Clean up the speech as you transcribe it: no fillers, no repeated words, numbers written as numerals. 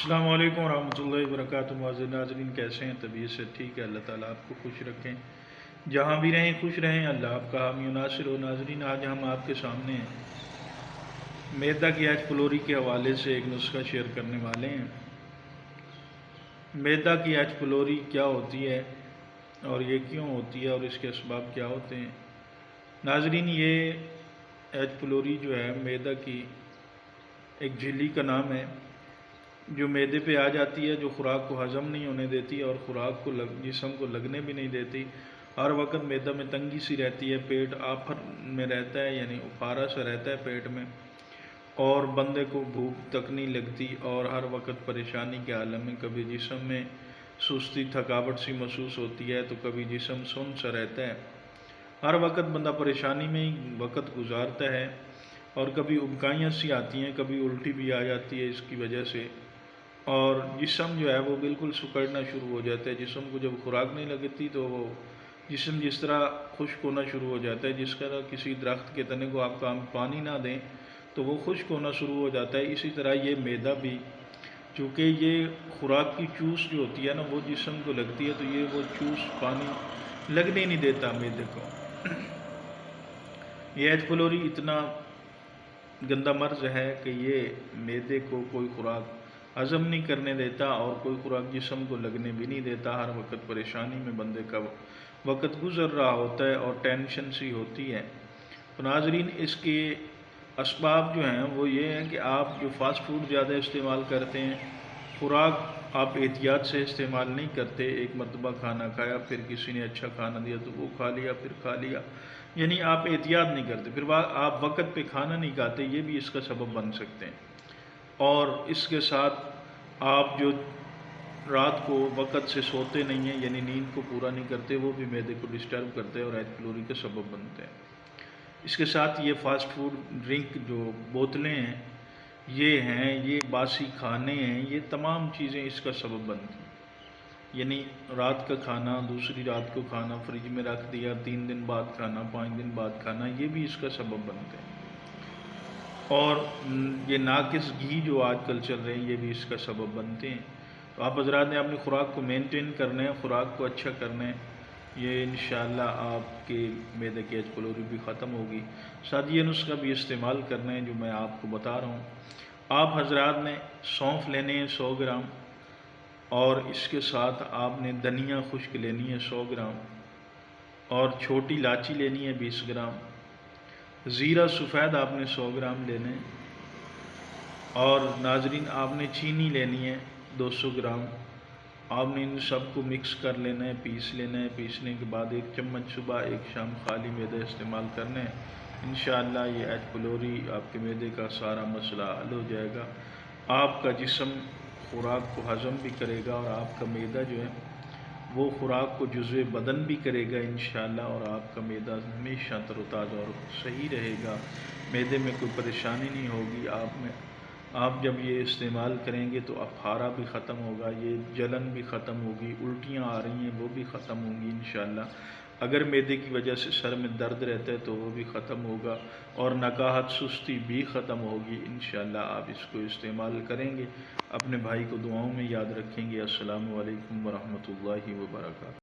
السلام علیکم ورحمۃ اللہ وبرکاتہ۔ معزز ناظرین، کیسے ہیں؟ طبیعت سے ٹھیک ہے؟ اللہ تعالیٰ آپ کو خوش رکھیں، جہاں بھی رہیں خوش رہیں، اللہ آپ کا حامی و ناصر ہو۔ ناظرین، آج ہم آپ کے سامنے میدا کی ایچ پلوری کے حوالے سے ایک نسخہ شیئر کرنے والے ہیں۔ میدا کی ایچ پلوری کیا ہوتی ہے اور یہ کیوں ہوتی ہے اور اس کے اسباب کیا ہوتے ہیں؟ ناظرین، یہ ایچ پلوری جو ہے میدا کی ایک جھلی کا نام ہے جو معدے پہ آ جاتی ہے، جو خوراک کو ہضم نہیں ہونے دیتی اور خوراک کو جسم کو لگنے بھی نہیں دیتی۔ ہر وقت معدہ میں تنگی سی رہتی ہے، پیٹ آفر میں رہتا ہے، یعنی افارا سا رہتا ہے پیٹ میں، اور بندے کو بھوک تک نہیں لگتی اور ہر وقت پریشانی کے عالم میں۔ کبھی جسم میں سستی تھکاوٹ سی محسوس ہوتی ہے تو کبھی جسم سن سا رہتا ہے۔ ہر وقت بندہ پریشانی میں ہی وقت گزارتا ہے اور کبھی ابکائیاں سی آتی ہیں، کبھی الٹی بھی آ جاتی ہے اس کی وجہ سے، اور جسم جو ہے وہ بالکل سکڑنا شروع ہو جاتا ہے۔ جسم کو جب خوراک نہیں لگتی تو وہ جسم جس طرح خشک ہونا شروع ہو جاتا ہے، جس طرح کسی درخت کے تنے کو آپ پانی نہ دیں تو وہ خشک ہونا شروع ہو جاتا ہے، اسی طرح یہ معدہ بھی، چونکہ یہ خوراک کی چوس جو ہوتی ہے نا وہ جسم کو لگتی ہے تو یہ وہ چوس پانی لگنے نہیں دیتا معدے کو۔ یہ ایچ پلوری اتنا گندا مرض ہے کہ یہ معدے کو کوئی خوراک ہضم نہیں کرنے دیتا اور کوئی خوراک جسم کو لگنے بھی نہیں دیتا۔ ہر وقت پریشانی میں بندے کا وقت گزر رہا ہوتا ہے اور ٹینشن سی ہوتی ہے۔ تو ناظرین، اس کے اسباب جو ہیں وہ یہ ہیں کہ آپ جو فاسٹ فوڈ زیادہ استعمال کرتے ہیں، خوراک آپ احتیاط سے استعمال نہیں کرتے، ایک مرتبہ کھانا کھایا، پھر کسی نے اچھا کھانا دیا تو وہ کھا لیا، پھر کھا لیا، یعنی آپ احتیاط نہیں کرتے، پھر آپ وقت پہ کھانا نہیں کھاتے، یہ بھی اس کا سبب بن سکتے ہیں۔ اور اس کے ساتھ آپ جو رات کو وقت سے سوتے نہیں ہیں، یعنی نیند کو پورا نہیں کرتے، وہ بھی معدے کو ڈسٹرب کرتے ہیں اور ایچ پلوری کا سبب بنتے ہیں۔ اس کے ساتھ یہ فاسٹ فوڈ ڈرنک جو بوتلیں ہیں یہ ہیں، یہ باسی کھانے ہیں، یہ تمام چیزیں اس کا سبب بنتی ہیں۔ یعنی رات کا کھانا دوسری رات کو کھانا، فریج میں رکھ دیا، 3 دن بعد کھانا، 5 دن بعد کھانا، یہ بھی اس کا سبب بنتے ہیں۔ اور یہ ناقص گھی جو آج کل چل رہے ہیں یہ بھی اس کا سبب بنتے ہیں۔ تو آپ حضرات نے اپنی خوراک کو مینٹین کرنا ہے، خوراک کو اچھا کرنا ہے، یہ انشاءاللہ آپ کے معدے کی ایچ پلوری بھی ختم ہوگی۔ ساتھ یہ نسخہ بھی استعمال کرنا ہے جو میں آپ کو بتا رہا ہوں۔ آپ حضرات نے سونف لینے ہیں 100 گرام، اور اس کے ساتھ آپ نے دھنیا خشک لینی ہے 100 گرام، اور چھوٹی الائچی لینی ہے 20 گرام، زیرہ سفید آپ نے 100 گرام لینے، اور ناظرین آپ نے چینی لینی ہے 200 گرام۔ آپ نے ان سب کو مکس کر لینا ہے، پیس لینا ہے۔ پیسنے کے بعد 1 چمچ صبح 1 شام خالی معدے استعمال کرنا ہے۔ انشاءاللہ یہ ایچ پلوری آپ کے معدے کا سارا مسئلہ حل ہو جائے گا۔ آپ کا جسم خوراک کو ہضم بھی کرے گا اور آپ کا معدہ جو ہے وہ خوراک کو جزو بدن بھی کرے گا انشاءاللہ، اور آپ کا معدہ ہمیشہ تر و تازہ اور صحیح رہے گا، معدے میں کوئی پریشانی نہیں ہوگی۔ آپ جب یہ استعمال کریں گے تو افارہ بھی ختم ہوگا، یہ جلن بھی ختم ہوگی، الٹیاں آ رہی ہیں وہ بھی ختم ہوں گی انشاءاللہ۔ اگر معدے کی وجہ سے سر میں درد رہتا ہے تو وہ بھی ختم ہوگا، اور نکاہت سستی بھی ختم ہوگی انشاءاللہ۔ آپ اس کو استعمال کریں گے، اپنے بھائی کو دعاؤں میں یاد رکھیں گے۔ السلام علیکم ورحمۃ اللہ وبرکاتہ۔